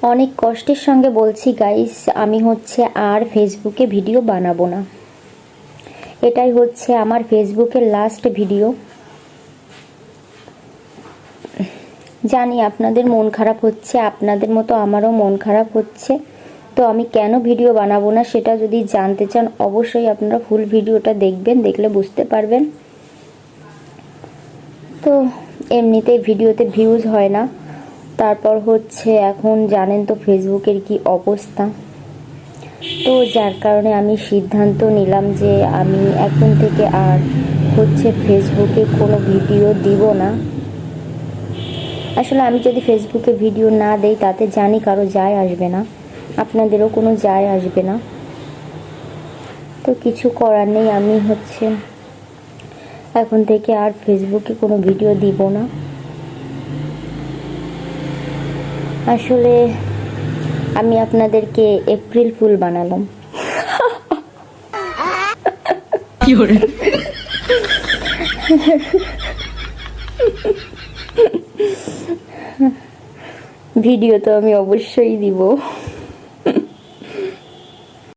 অনেক কষ্টের সঙ্গে বলছি গাইস, আমি আর ফেসবুকে ভিডিও বানাবো না। এটাই আমার ফেসবুকের লাস্ট ভিডিও। জানি আপনাদের মন খারাপ হচ্ছে, আপনাদের মতো আমারও মন খারাপ হচ্ছে। তো আমি কেন ভিডিও বানাবো না সেটা যদি জানতে চান অবশ্যই আপনারা ফুল ভিডিওটা দেখবেন, দেখলে বুঝতে পারবেন। তো এমনিতেই ভিডিওতে ভিউজ হয় না, তারপর এখন জানেন তো ফেসবুকের কি অবস্থা। তো যার কারণে আমি সিদ্ধান্ত নিলাম যে আমি এখন থেকে আর ফেসবুকে কোনো ভিডিও দিব না। আসলে আমি যদি ফেসবুকে ভিডিও না দেই তাতে জানি কারো যায় আসবে না, আপনাদেরও কোনো যায় আসবে না। তো কিছু করার নেই, আমি এখন থেকে আর ফেসবুকে কোনো ভিডিও দিব না। আসলে আমি আপনাদেরকে এপ্রিল ফুল বানালাম। ভিডিও তো আমি অবশ্যই দিব।